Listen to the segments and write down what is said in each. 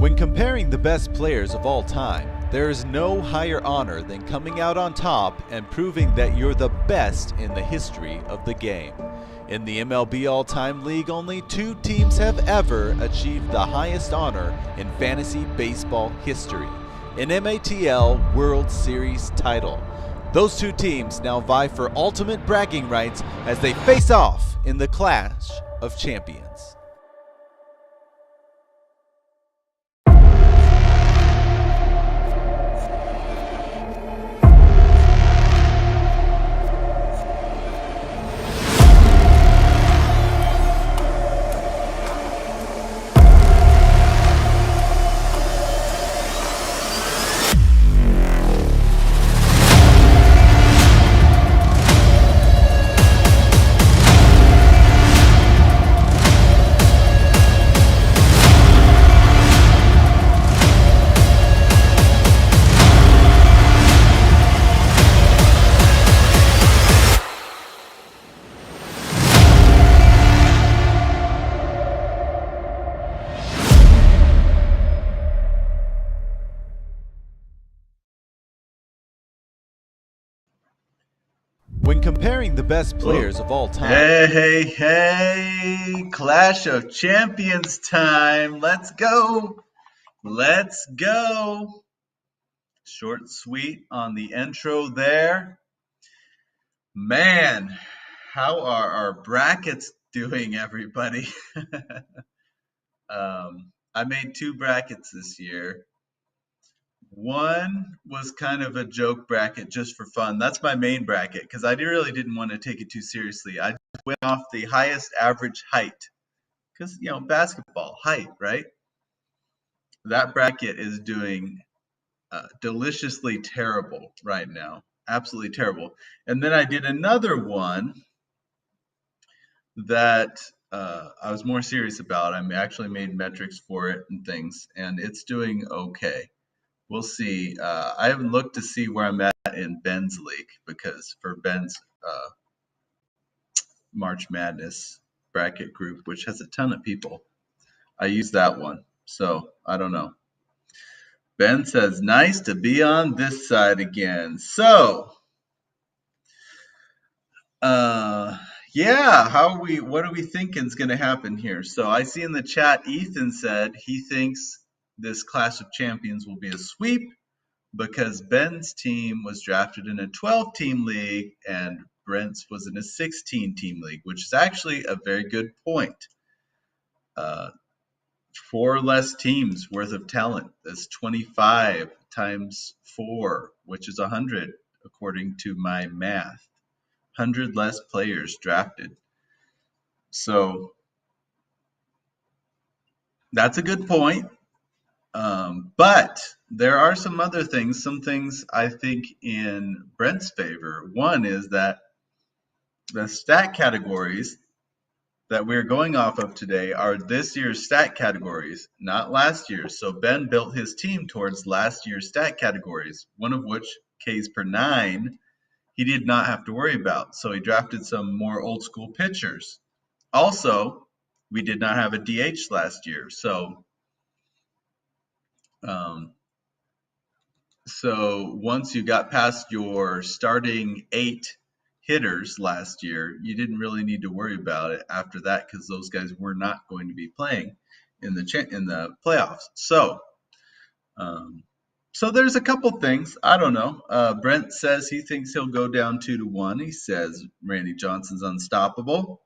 When comparing the best players of all time, there is no higher honor than coming out on top and proving that you're the best in the history of the game. In the MLB All-Time League, only 2 teams have ever achieved the highest honor in fantasy baseball history, an MATL World Series title. Those 2 teams now vie for ultimate bragging rights as they face off in the Clash of Champions. When comparing the best players of all time... Hey, Clash of Champions time. Let's go. Let's go. Short and sweet on the intro there. Man, how are our brackets doing, everybody? I made 2 brackets this year. One was kind of a joke bracket just for fun. That's my main bracket because I really didn't want to take it too seriously. I just went off the highest average height because, you know, basketball, height, right? That bracket is doing deliciously terrible right now. Absolutely terrible. And then I did another one that I was more serious about. I actually made metrics for it and things, and it's doing okay. We'll see. I haven't looked to see where I'm at in Ben's league because for Ben's March Madness bracket group, which has a ton of people, I use that one. So I don't know. Ben says, nice to be on this side again. So, yeah, what are we thinking is going to happen here? So I see in the chat, Ethan said he thinks this Clash of Champions will be a sweep because Ben's team was drafted in a 12-team league and Brent's was in a 16-team league, which is actually a very good point. 4 less teams worth of talent. That's 25 times 4, which is 100 according to my math. 100 less players drafted. So that's a good point. But there are some other things, some things I think in Brent's favor. One is that the stat categories that we're going off of today are this year's stat categories, not last year's. So Ben built his team towards last year's stat categories, one of which, Ks per 9, he did not have to worry about. So he drafted some more old school pitchers. Also, we did not have a DH last year. So once you got past your starting 8 hitters last year, you didn't really need to worry about it after that because those guys were not going to be playing in the playoffs. So there's a couple things. I don't know. Brent says he thinks he'll go down 2-1. He says Randy Johnson's unstoppable.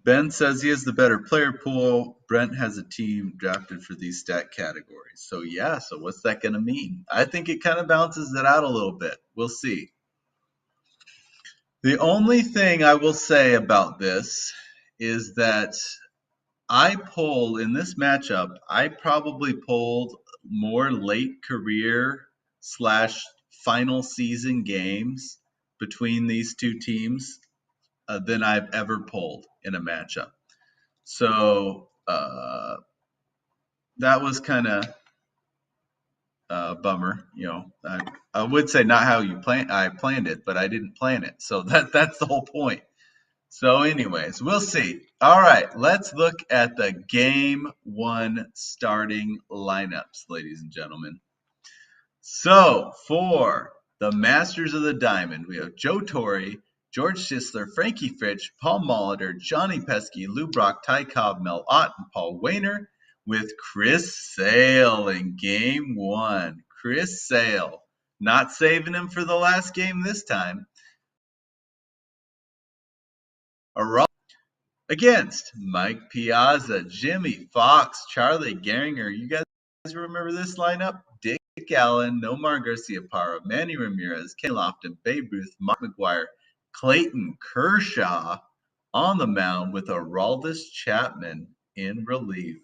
Ben says he has the better player pool. Brent has a team drafted for these stat categories. So yeah, so what's that going to mean? I think it kind of balances it out a little bit. We'll see. The only thing I will say about this is that I pulled in this matchup, I probably pulled more late career / final season games between these 2 teams than I've ever pulled in a matchup. So that was kind of a bummer. You know, I would say not how I planned it, but I didn't plan it. So that's the whole point. So anyways, we'll see. All right, let's look at the game one starting lineups, ladies and gentlemen. So for the Masters of the Diamond, we have Joe Torre, George Sisler, Frankie Fitch, Paul Molitor, Johnny Pesky, Lou Brock, Ty Cobb, Mel Ott, and Paul Wainer, with Chris Sale in game one. Chris Sale, not saving him for the last game this time. Against Mike Piazza, Jimmy Fox, Charlie Gehringer. You guys remember this lineup? Dick Allen, Nomar Garciaparra, Manny Ramirez, Ken Lofton, Babe Ruth, Mark McGwire, Clayton Kershaw on the mound with Aroldis Chapman in relief.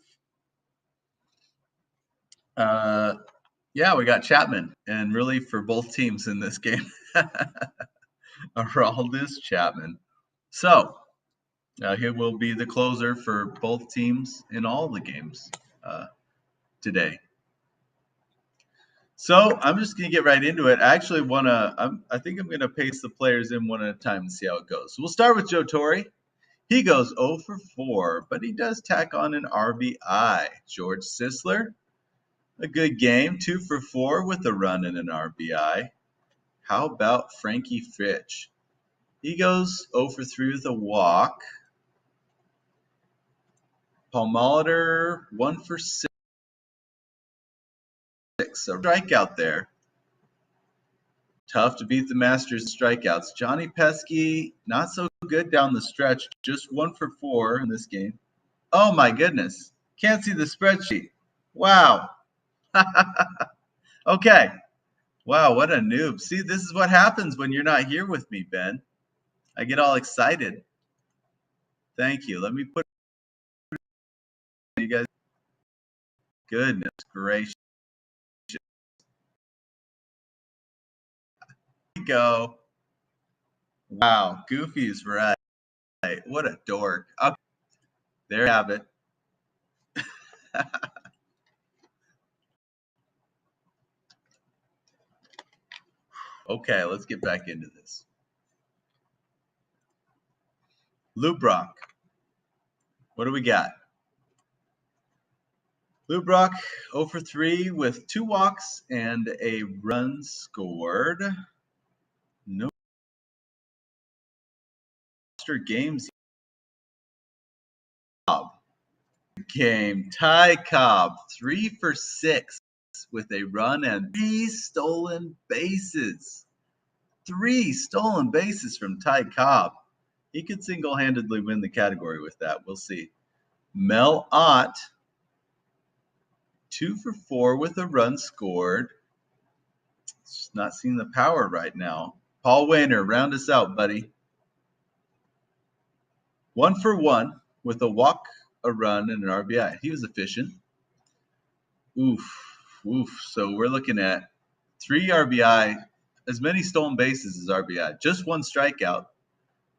Yeah, we got Chapman in relief for both teams in this game. Aroldis Chapman. So, he will be the closer for both teams in all the games today. So I'm just going to get right into it. I actually want to, I think I'm going to pace the players in one at a time and see how it goes. So we'll start with Joe Torre. He goes 0 for 4, but he does tack on an RBI. George Sisler, a good game, 2 for 4 with a run and an RBI. How about Frankie Fitch? He goes 0 for 3 with a walk. Paul Molitor, 1 for 6. A strikeout there. Tough to beat the Masters strikeouts. Johnny Pesky, not so good down the stretch. Just 1 for 4 in this game. Oh my goodness. Can't see the spreadsheet. Wow. Okay. Wow, what a noob. See, this is what happens when you're not here with me, Ben. I get all excited. Thank you. Let me put you guys. Goodness gracious. Here we go. Wow, Goofy's right. What a dork. Okay. There you have it. Okay, let's get back into this. Lou Brock. What do we got? Lou Brock 0 for 3 with 2 walks and a run scored. No games. Game. Ty Cobb 3 for 6 with a run and 3 stolen bases. 3 stolen bases from Ty Cobb. He could single-handedly win the category with that. We'll see. Mel Ott 2 for 4 with a run scored. Just not seeing the power right now. Paul Wainer, round us out, buddy. 1 for 1 with a walk, a run, and an RBI. He was efficient. Oof. So we're looking at 3 RBI, as many stolen bases as RBI. Just 1 strikeout.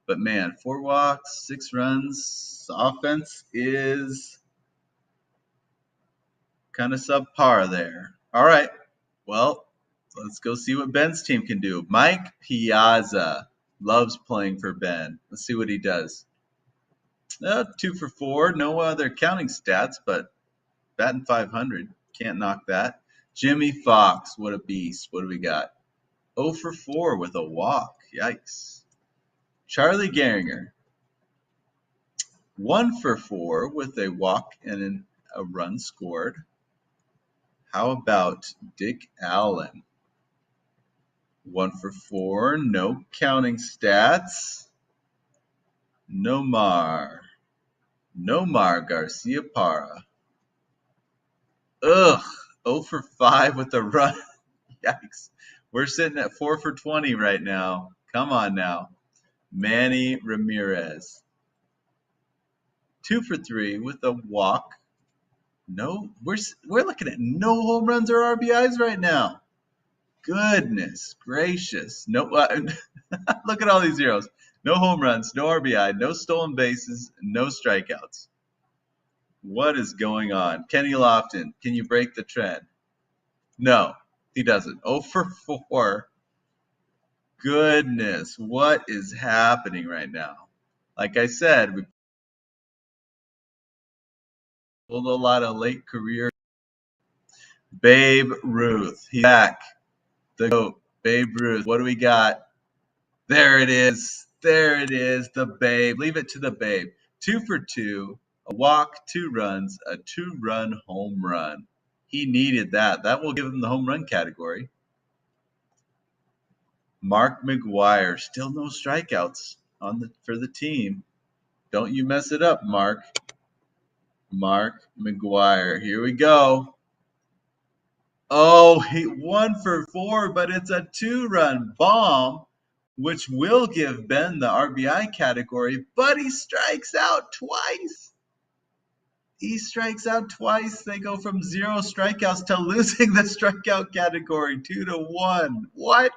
But man, 4 walks, 6 runs. Offense is kind of subpar there. All right. Well, let's go see what Ben's team can do. Mike Piazza loves playing for Ben. Let's see what he does. 2 for 4. No other counting stats, but batting 500. Can't knock that. Jimmy Fox, what a beast. What do we got? 0 for 4 with a walk. Yikes. Charlie Gehringer, 1 for 4 with a walk and a run scored. How about Dick Allen? 1 for 4, no counting stats. Nomar Garciaparra. 0 for 5 with a run. Yikes. We're sitting at 4 for 20 right now. Come on now. Manny Ramirez. 2 for 3 with a walk. No, we're looking at no home runs or RBIs right now. Goodness gracious. No, look at all these zeros. No home runs, no RBI, no stolen bases, no strikeouts. What is going on? Kenny Lofton, can you break the trend? No, he doesn't. 0 for 4. Goodness, what is happening right now? Like I said, we pulled a lot of late career. Babe Ruth, he's back. The GOAT, Babe Ruth. What do we got? There it is. There it is. The Babe. Leave it to the Babe. 2 for 2, a walk, 2 runs, a 2-run home run. He needed that. That will give him the home run category. Mark McGwire, still no strikeouts for the team. Don't you mess it up, Mark. Mark McGwire. Here we go. Oh, he 1 for 4, but it's a 2-run bomb, which will give Ben the RBI category, but he strikes out twice. He strikes out twice. They go from 0 strikeouts to losing the strikeout category 2-1. What?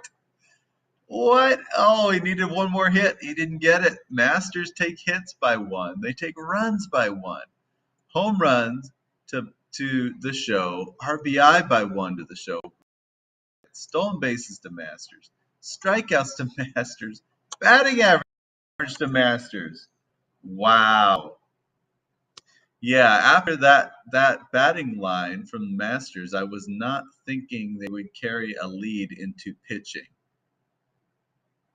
What? Oh, he needed one more hit. He didn't get it. Masters take hits by 1. They take runs by 1. Home runs to the show. RBI by 1 to the show. Stolen bases to Masters. Strikeouts to Masters. Batting average to Masters. Wow. Yeah, after that batting line from the Masters, I was not thinking they would carry a lead into pitching.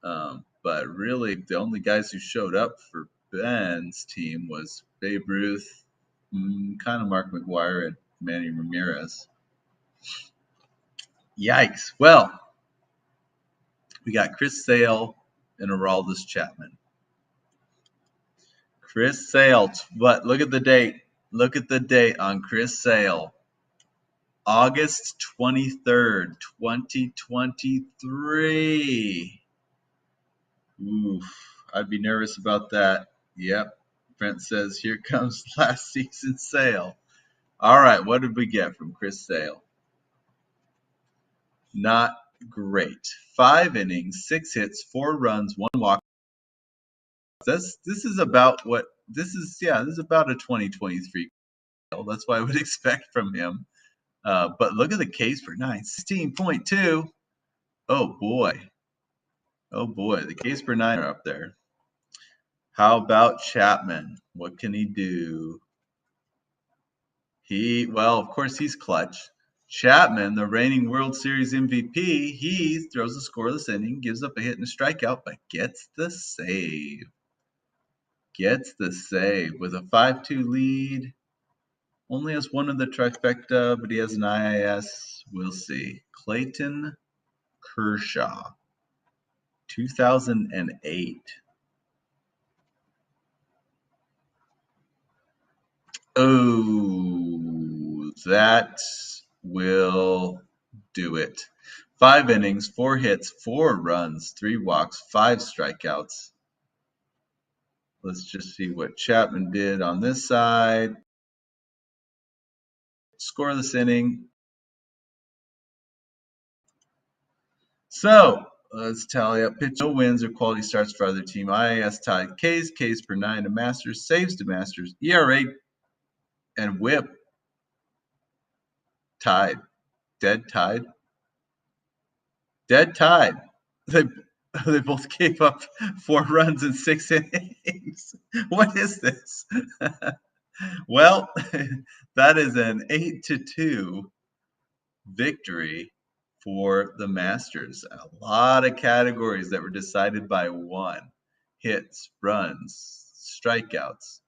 But really, the only guys who showed up for Ben's team was Babe Ruth, kind of Mark McGwire, and Manny Ramirez. Yikes. Well, we got Chris Sale and Aroldis Chapman. Chris Sale, but look at the date. Look at the date on Chris Sale. August 23rd, 2023. Oof, I'd be nervous about that. Yep. Brent says, here comes last season's Sale. All right, what did we get from Chris Sale? Not great. 5 innings, 6 hits, 4 runs, 1 walk. This is about what this is about a 2023. That's what I would expect from him. But look at the Ks per 9, 16.2. Oh boy. Oh boy, the Ks per 9 are up there. How about Chapman? What can he do? Well, of course he's clutch. Chapman, the reigning World Series MVP, he throws a scoreless inning, gives up a hit and a strikeout, but gets the save. Gets the save with a 5-2 lead. Only has one of the trifecta, but he has an IIS. We'll see. Clayton Kershaw, 2008. Oh, that will do it. 5 innings, 4 hits, 4 runs, 3 walks, 5 strikeouts. Let's just see what Chapman did on this side. Scoreless inning. So let's tally up. Pitch, no wins or quality starts for other team. IAS tied. Ks per 9 to Masters. Saves to Masters. ERA and WHIP tied. Dead tied. Dead tied. They both gave up 4 runs in 6 innings. What is this? Well, that is an 8-2 victory for the Masters. A lot of categories that were decided by 1. Hits, runs, strikeouts,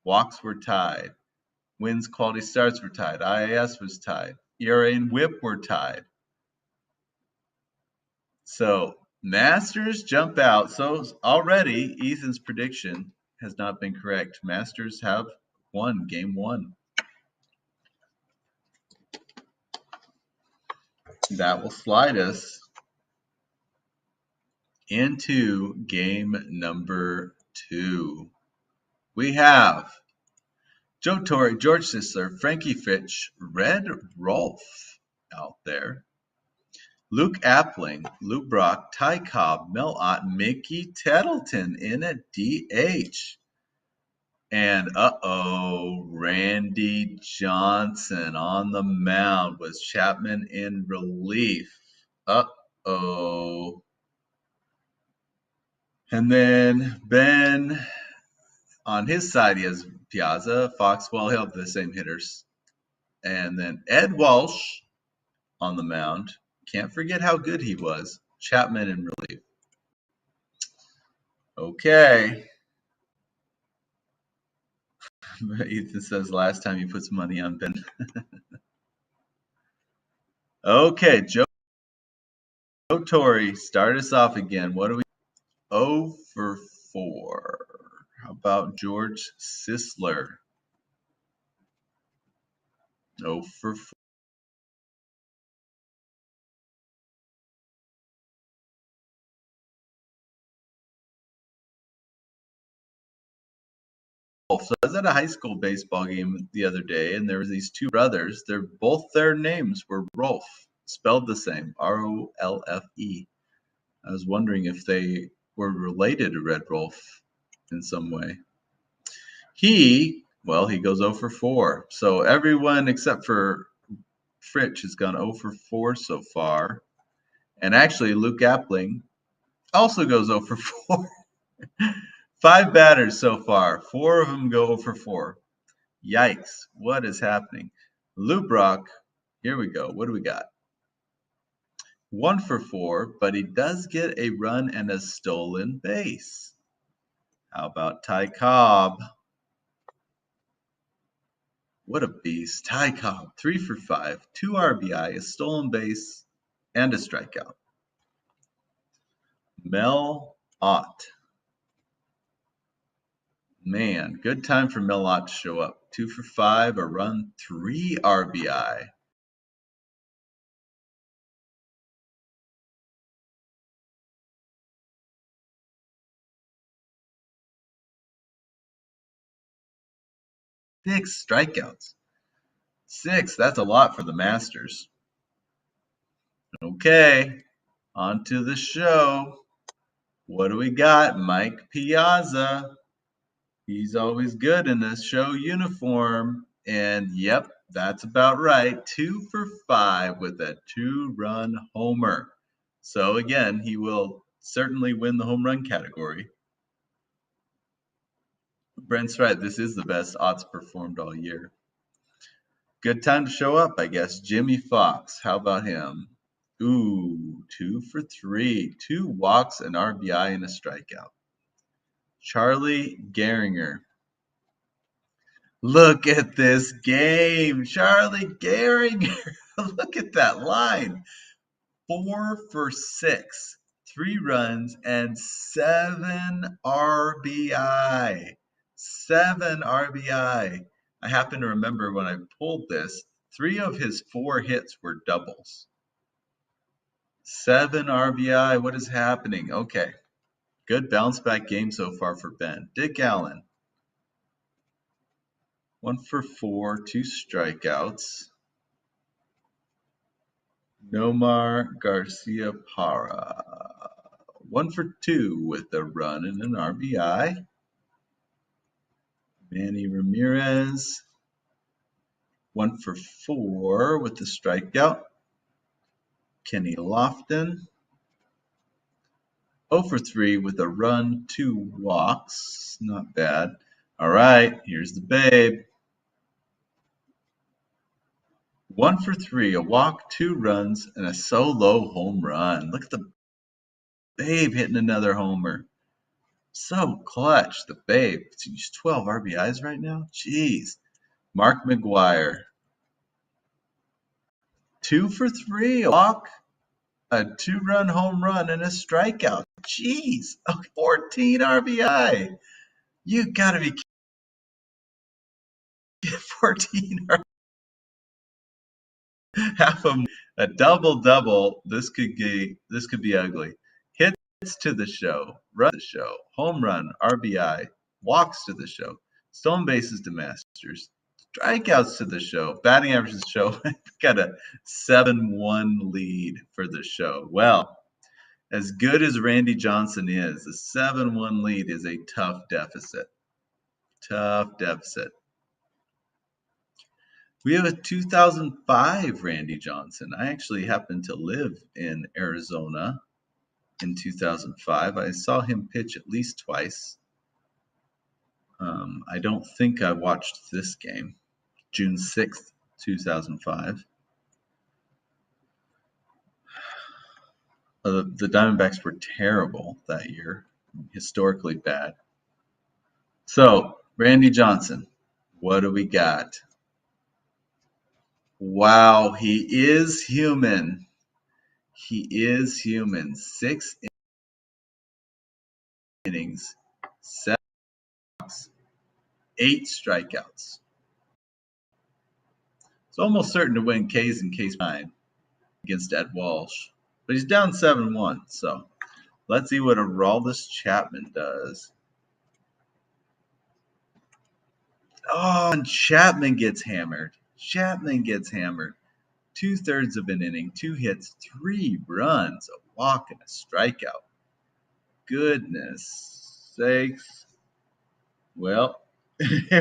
walks were tied. Wins, quality starts were tied. IAS was tied. ERA and WHIP were tied. So Masters jump out. So already Ethan's prediction has not been correct. Masters have won game 1. That will slide us into game number 2. We have Joe Torre, George Sisler, Frankie Fitch, Red Rolf out there. Luke Appling, Luke Brock, Ty Cobb, Mel Ott, Mickey Tettleton in a DH. And Randy Johnson on the mound with Chapman in relief. And then Ben, on his side, he has Piazza, Foxwell. He'll have the same hitters. And then Ed Walsh on the mound. Can't forget how good he was. Chapman in relief. Okay. Ethan says last time he put some money on Ben. Okay, Joe Torre, start us off again. What do we? 0 for 4. How about George Sisler? 0 for 4. So I was at a high school baseball game the other day, and there was these two brothers. Their names were Rolf, spelled the same, Rolfe. I was wondering if they were related to Red Rolf in some way. He goes 0 for 4. So everyone except for Fritch has gone 0 for 4 so far. And actually, Luke Appling also goes 0 for 4. 5 batters so far. 4 of them go 0 for 4. Yikes. What is happening? Lubrock, here we go. What do we got? 1 for 4, but he does get a run and a stolen base. How about Ty Cobb? What a beast. Ty Cobb, 3 for 5, 2 RBI, a stolen base, and a strikeout. Mel Ott. Man, good time for Mel Ott to show up. 2 for 5, a run, 3 RBI. Six strikeouts. 6, that's a lot for the Masters. Okay, on to the show. What do we got? Mike Piazza. He's always good in this show uniform. And yep, that's about right. 2 for 5 with a 2-run homer. So again, he will certainly win the home run category. Brent's right. This is the best Ott's performed all year. Good time to show up, I guess. Jimmy Fox. How about him? Ooh, 2 for 3. 2 walks, an RBI, and a strikeout. Charlie Gehringer. Look at this game. Charlie Gehringer. Look at that line. 4 for 6. 3 runs and 7 RBI. 7 RBI. I happen to remember when I pulled this, 3 of his 4 hits were doubles. 7 RBI. What is happening? Okay. Good bounce back game so far for Ben. Dick Allen. 1 for 4, 2 strikeouts. Nomar Garcia Parra. 1 for 2 with a run and an RBI. Manny Ramirez. 1 for 4 with a strikeout. Kenny Lofton. 0 for 3 with a run, 2 walks. Not bad. All right, here's the Babe. 1 for 3, a walk, 2 runs, and a solo home run. Look at the Babe hitting another homer. So clutch, the Babe. He's 12 RBIs right now? Jeez. Mark McGwire. 2 for 3, a walk, a 2-run home run, and a strikeout. Jeez. 14 RBI. You got to be kidding. 14 RBI. Half of a double. This could be ugly. Hits to the show, run to the show, home run, RBI, walks to the show, stolen bases to Masters, strikeouts to the show, batting average to the show. Got a 7-1 lead for the show. Well, as good as Randy Johnson is, a 7-1 lead is a tough deficit. Tough deficit. We have a 2005 Randy Johnson. I actually happen to live in Arizona. in 2005. I saw him pitch at least twice. I don't think I watched this game, June 6th, 2005. The Diamondbacks were terrible that year, historically bad. So, Randy Johnson, what do we got? Wow, he is human. He is human. 6 innings, 7 walks, 8 strikeouts. It's almost certain to win K's in case 9 against Ed Walsh. But he's down 7-1, so let's see what Aroldis Chapman does. Oh, and Chapman gets hammered. Chapman gets hammered. 2/3 of an inning, 2 hits, 3 runs, a walk, and a strikeout. Goodness sakes. Well,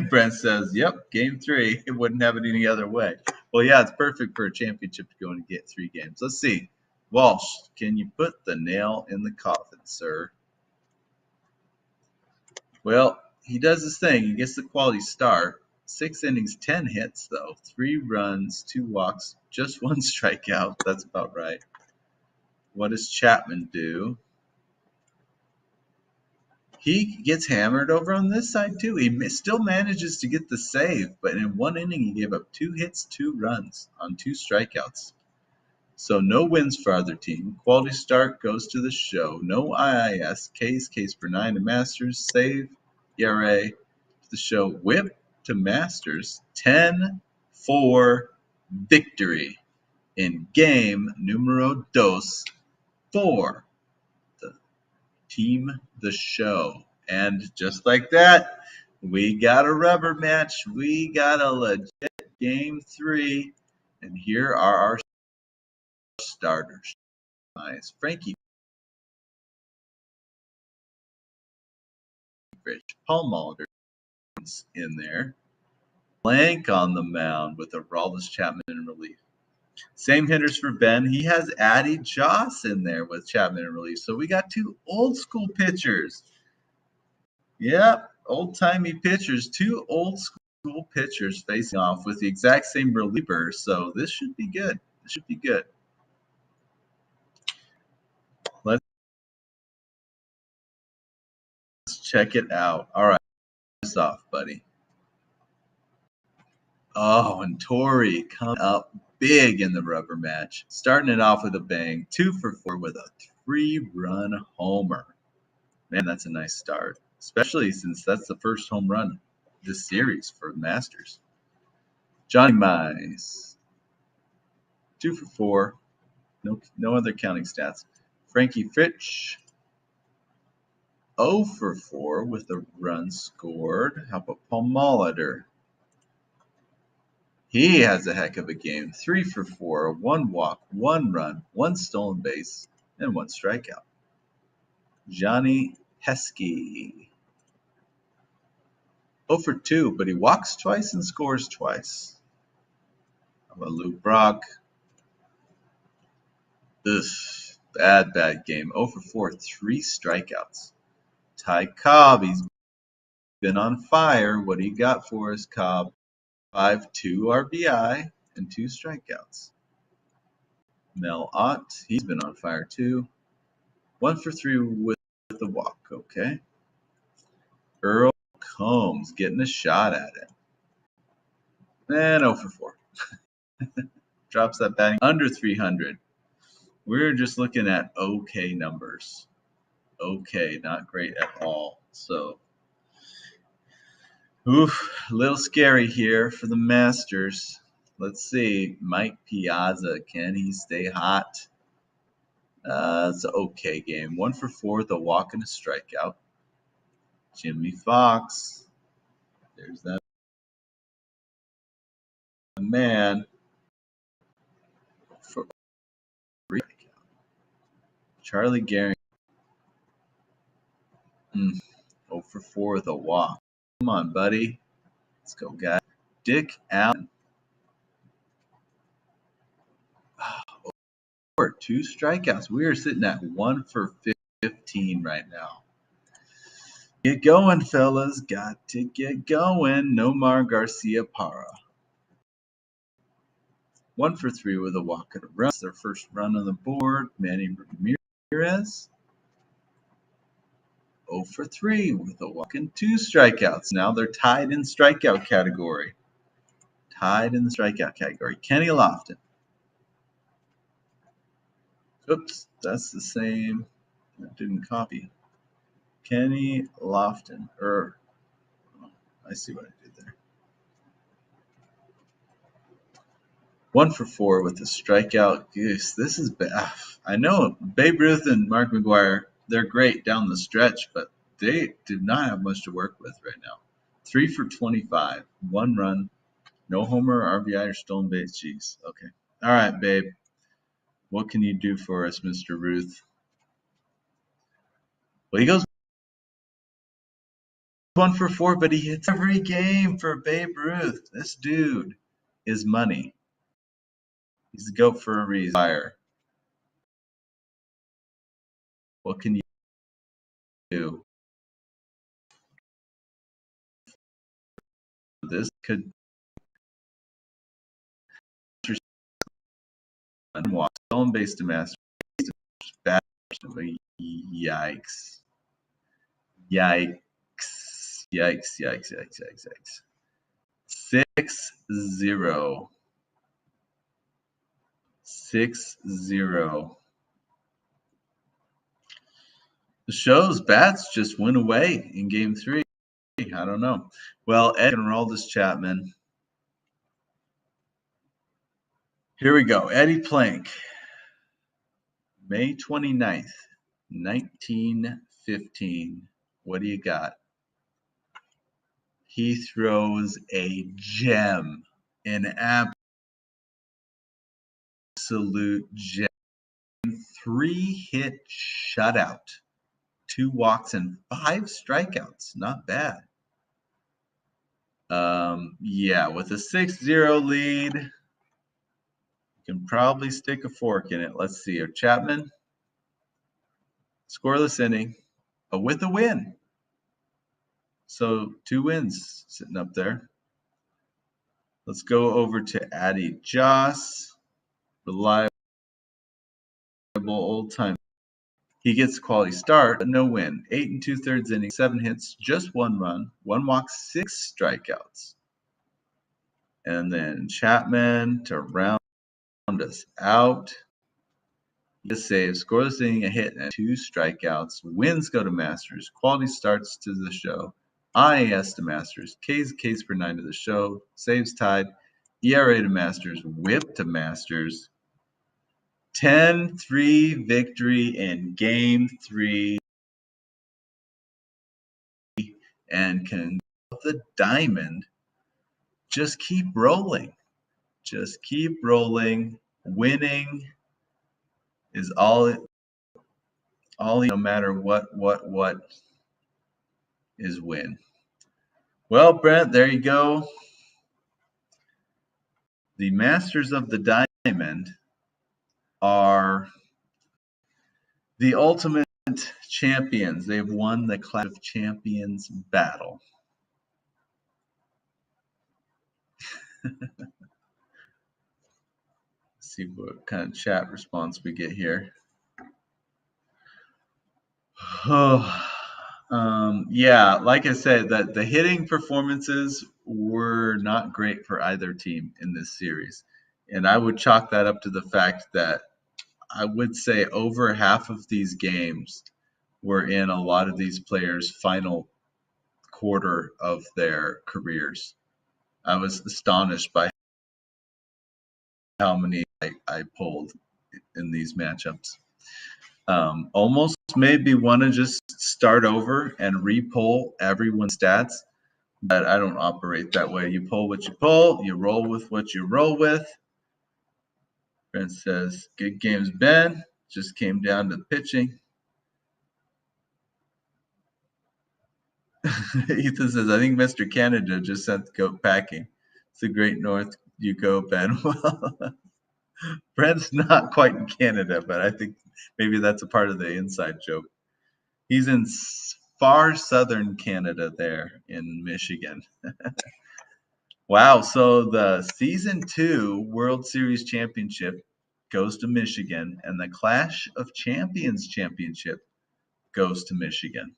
Brent says, yep, game 3. It wouldn't have it any other way. Well, yeah, it's perfect for a championship to go and get 3 games. Let's see. Walsh, can you put the nail in the coffin, sir? Well, he does his thing. He gets the quality start. 6 innings, 10 hits, though. 3 runs, 2 walks, just 1 strikeout. That's about right. What does Chapman do? He gets hammered over on this side, too. He still manages to get the save, but in 1 inning, he gave up 2 hits, 2 runs on 2 strikeouts. So no wins for either team. Quality start goes to the show. No IIS. Case for 9 to Masters. Save. ERA to the show. Whip to Masters. 10-4 victory in game numero dos for the team the show. And just like that, we got a rubber match. We got a legit game 3. And here are our starters. Nice. Frankie Rich, Paul Molitor's in there. Blank on the mound with Aroldis Chapman in relief. Same hitters for Ben. He has Addie Joss in there with Chapman in relief. So we got 2 old school pitchers. Yep, old-timey pitchers. 2 old school pitchers facing off with the exact same reliever. So this should be good. This should be good. Let's check it out. All right, this off, buddy. Oh, and Torrey coming up big in the rubber match. Starting it off with a bang. 2 for 4 with a 3-run homer. Man, that's a nice start. Especially since that's the first home run this series for the Masters. Johnny Mize. 2 for 4. No other counting stats. Frankie Fitch. 0 for 4 with a run scored. How about Paul Molitor? He has a heck of a game. 3 for 4, 1 walk, 1 run, 1 stolen base, and 1 strikeout. Johnny Pesky. 0 for 2, but he walks twice and scores twice. How about Luke Brock? Ugh, bad game. 0 for 4, 3 strikeouts. Ty Cobb, he's been on fire. What do you got for us, Cobb? 5, 2 RBI, and 2 strikeouts. Mel Ott, he's been on fire too. 1 for 3 with the walk, okay. Earl Combs getting a shot at it. And 0 for 4. Drops that batting under 300. We're just looking at okay numbers. Okay, not great at all. So, a little scary here for the Masters. Let's see. Mike Piazza, can he stay hot? It's an okay game. 1 for 4 with a walk and a strikeout. Jimmy Fox. There's that man. For Charlie Gehring. 0 for 4 with a walk. Come on, buddy. Let's go, guys. Dick Allen. 2 strikeouts. We are sitting at 1 for 15 right now. Get going, fellas. Got to get going. Nomar Garcia Parra. 1 for 3 with a walk and a run. That's their first run on the board. Manny Ramirez. 0 for 3 with a walk and 2 strikeouts. Now they're tied in strikeout category. Kenny Lofton. Oops, that's the same. I didn't copy. Kenny Lofton. I see what I did there. 1 for 4 with a strikeout. Goose, this is bad. I know Babe Ruth and Mark McGwire, they're great down the stretch, but they do not have much to work with right now. 3 for 25. 1 run. No homer, RBI, or stolen base. Jeez. Okay. All right, babe. What can you do for us, Mr. Ruth? Well, he goes 1 for 4, but he hits every game for Babe Ruth. This dude is money. He's the GOAT for a reason. What can you do? This could walk stolen base to master. Bad. Yikes. 6-0. 6-0. The show's bats just went away in game 3. I don't know. Well, Ed can roll this Chapman. Here we go. Eddie Plank. May 29th, 1915. What do you got? He throws a gem, an absolute gem. 3-hit shutout, 2 walks and 5 strikeouts. Not bad. Yeah, with a 6-0 lead, you can probably stick a fork in it. Let's see. Chapman, scoreless inning, with a win. So 2 wins sitting up there. Let's go over to Addy Joss, reliable old-time. He gets a quality start, but no win. 8 2/3 innings, 7 hits, just 1 run, 1 walk, 6 strikeouts. And then Chapman to round us out. He saves, scoreless inning, a hit, and 2 strikeouts. Wins go to Masters. Quality starts to the show. IAS to Masters. K's per 9 to the show. Saves tied. ERA to Masters. Whip to Masters. 10-3 victory in game 3. And can the diamond just keep rolling. Just keep rolling. Winning is all no matter what is win. Well, Brent, there you go. The Masters of the Diamond are the ultimate champions. They've won the Clash of Champions battle. See what kind of chat response we get here. Yeah, like I said, that the hitting performances were not great for either team in this series. And I would chalk that up to the fact that I would say over half of these games were in a lot of these players' final quarter of their careers. I was astonished by how many I pulled in these matchups. Almost made me want to just start over and re-pull everyone's stats, but I don't operate that way. You pull what you pull, you roll with what you roll with. Brent says, good games, Ben. Just came down to pitching. Ethan says, I think Mr. Canada just sent the goat packing. It's the great north. You go, Ben. Brent's not quite in Canada, but I think maybe that's a part of the inside joke. He's in far southern Canada there in Michigan. Wow, so the Season 2 World Series Championship goes to Michigan, and the Clash of Champions Championship goes to Michigan.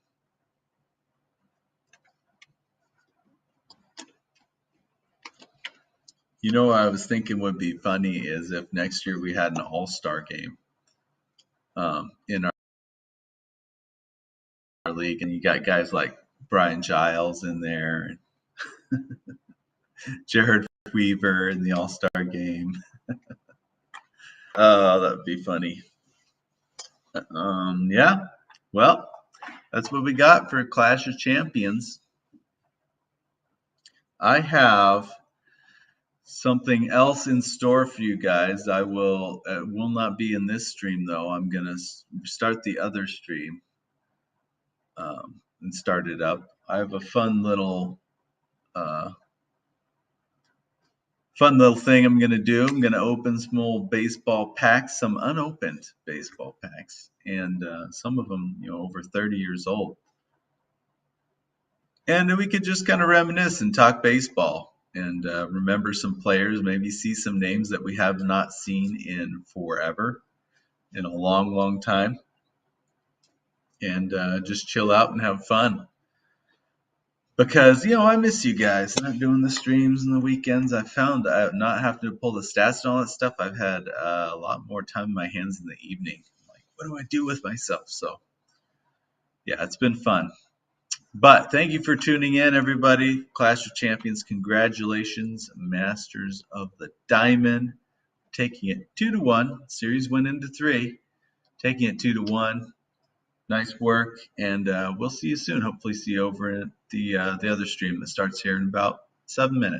You know what I was thinking would be funny is if next year we had an all-star game in our league, and you got guys like Brian Giles in there, and Jared Weaver in the all-star game. Oh, that would be funny. Yeah, well, that's what we got for Clash of Champions. I have something else in store for you guys. I will not be in this stream though. I'm gonna start the other stream and start it up. I have a fun little thing I'm gonna do. I'm gonna open some old baseball packs, some unopened baseball packs, and some of them, over 30 years old. And we could just kind of reminisce and talk baseball and remember some players, maybe see some names that we have not seen in forever, in a long, long time, and just chill out and have fun. Because, I miss you guys. I'm not doing the streams and the weekends. I found not having to pull the stats and all that stuff. I've had a lot more time in my hands in the evening. Like, what do I do with myself? So, yeah, it's been fun. But thank you for tuning in, everybody. Clash of Champions, congratulations, Masters of the Diamond, taking it 2-1. Series went into 3, taking it 2-1. Nice work, and we'll see you soon. Hopefully, see you over at the other stream that starts here in about 7 minutes.